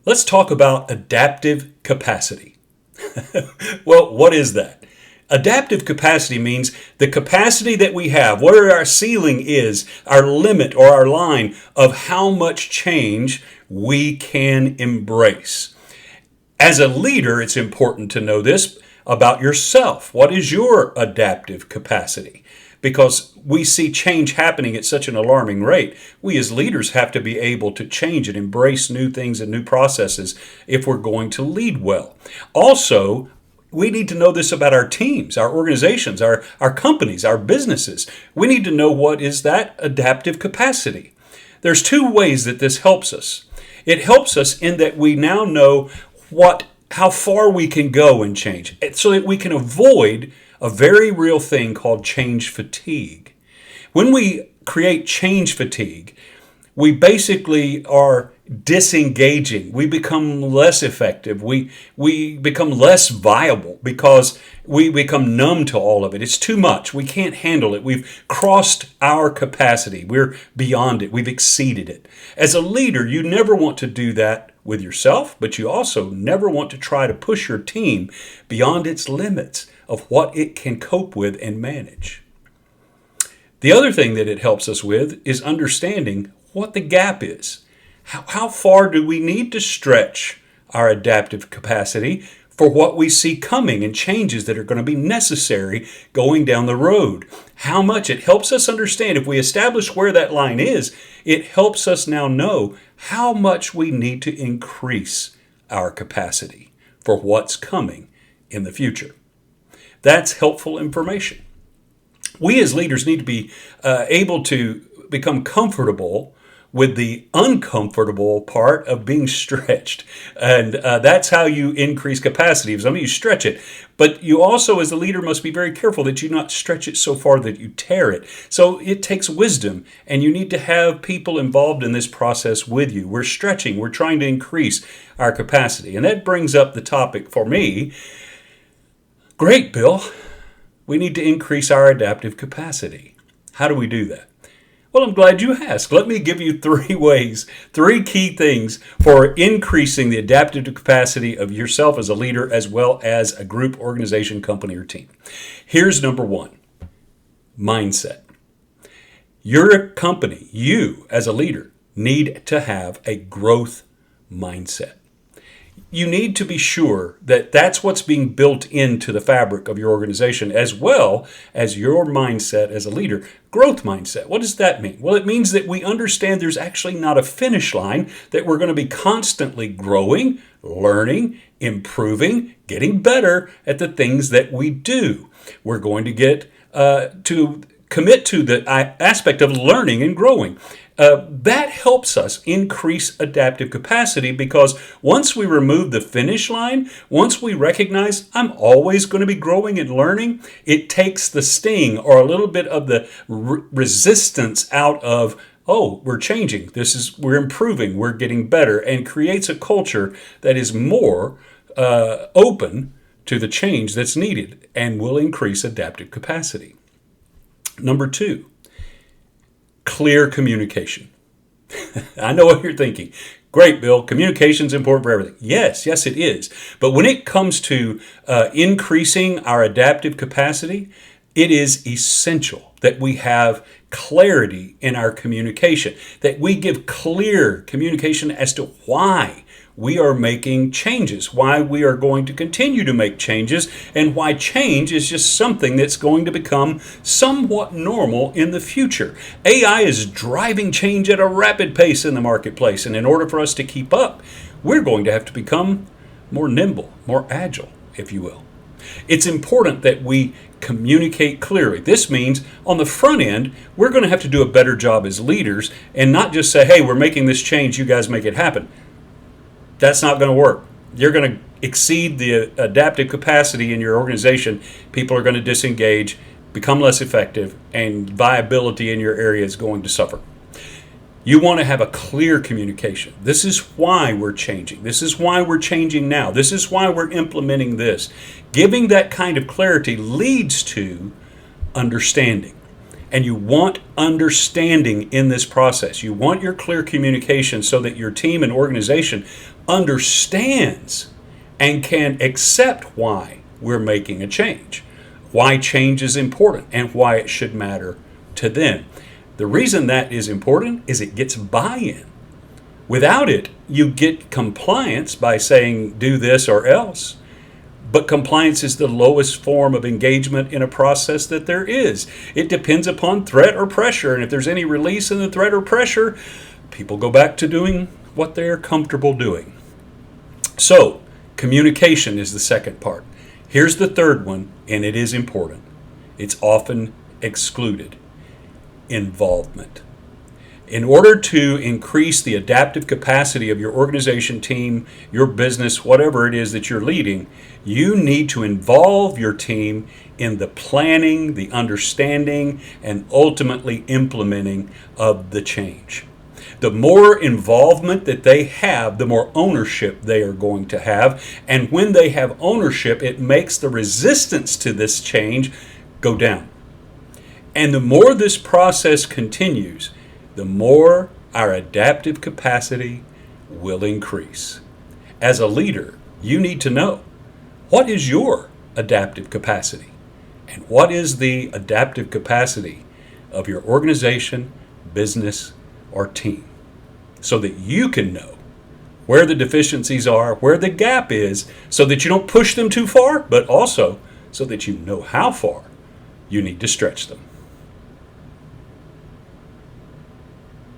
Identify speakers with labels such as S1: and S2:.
S1: Let's talk about adaptive capacity. Well, what is that? Adaptive capacity means the capacity that we have, where our ceiling is, our limit or our line of how much change we can embrace. As a leader, it's important to know this about yourself. What is your adaptive capacity? Because we see change happening at such an alarming rate, we as leaders have to be able to change and embrace new things and new processes if we're going to lead well. Also, we need to know this about our teams, our organizations, our companies, our businesses. We need to know what is that adaptive capacity. There's two ways that this helps us. It helps us in that we now know how far we can go and change, so that we can avoid a very real thing called change fatigue. When we create change fatigue, we basically are disengaging. We become less effective. We become less viable because we become numb to all of it. It's too much. We can't handle it. We've crossed our capacity. We're beyond it. We've exceeded it. As a leader, you never want to do that with yourself, but you also never want to try to push your team beyond its limits of what it can cope with and manage. The other thing that it helps us with is understanding what the gap is. How far do we need to stretch our adaptive capacity for what we see coming and changes that are going to be necessary going down the road? How much? It helps us understand. If we establish where that line is, it helps us now know how much we need to increase our capacity for what's coming in the future. That's helpful information. We as leaders need to be able to become comfortable with the uncomfortable part of being stretched. And that's how you increase capacity. Some of you stretch it. But you also, as a leader, must be very careful that you not stretch it so far that you tear it. So it takes wisdom, and you need to have people involved in this process with you. We're stretching. We're trying to increase our capacity. And that brings up the topic for me. Great, Bill. We need to increase our adaptive capacity. How do we do that? Well, I'm glad you asked. Let me give you 3 ways, 3 key things for increasing the adaptive capacity of yourself as a leader as well as a group, organization, company, or team. Here's number 1, mindset. Your company, you as a leader, need to have a growth mindset. You need to be sure that that's what's being built into the fabric of your organization, as well as your mindset as a leader. Growth mindset. What does that mean? Well, it means that we understand there's actually not a finish line, that we're going to be constantly growing, learning, improving, getting better at the things that we do. We're going to get to commit to the aspect of learning and growing. That helps us increase adaptive capacity, because once we remove the finish line, once we recognize I'm always going to be growing and learning, it takes the sting or a little bit of the resistance out of, oh, we're changing. We're improving. We're getting better, and creates a culture that is more open to the change that's needed and will increase adaptive capacity. Number 2. Clear communication. I know what you're thinking. Great, Bill. Communication is important for everything. Yes, it is. But when it comes to increasing our adaptive capacity, it is essential that we have clarity in our communication, that we give clear communication as to why we are making changes, why we are going to continue to make changes, and why change is just something that's going to become somewhat normal in the future. AI is driving change at a rapid pace in the marketplace, and in order for us to keep up, we're going to have to become more nimble, more agile, if you will. It's important that we communicate clearly. This means on the front end, we're going to have to do a better job as leaders and not just say, hey, we're making this change, you guys make it happen. That's not going to work. You're going to exceed the adaptive capacity in your organization. People are going to disengage, become less effective, and viability in your area is going to suffer. You want to have a clear communication. This is why we're changing. This is why we're changing now. This is why we're implementing this. Giving that kind of clarity leads to understanding. And you want understanding in this process. You want your clear communication so that your team and organization understands and can accept why we're making a change, why change is important, and why it should matter to them. The reason that is important is it gets buy-in. Without it, you get compliance by saying, do this or else. But compliance is the lowest form of engagement in a process that there is. It depends upon threat or pressure. And if there's any release in the threat or pressure, people go back to doing what they're comfortable doing. So, communication is the second part. Here's the third one, and it is important. It's often excluded. Involvement. In order to increase the adaptive capacity of your organization, team, your business, whatever it is that you're leading, you need to involve your team in the planning, the understanding, and ultimately implementing of the change. The more involvement that they have, the more ownership they are going to have. And when they have ownership, it makes the resistance to this change go down. And the more this process continues, the more our adaptive capacity will increase. As a leader, you need to know, what is your adaptive capacity? And what is the adaptive capacity of your organization, business, or team? So that you can know where the deficiencies are, where the gap is, so that you don't push them too far, but also so that you know how far you need to stretch them.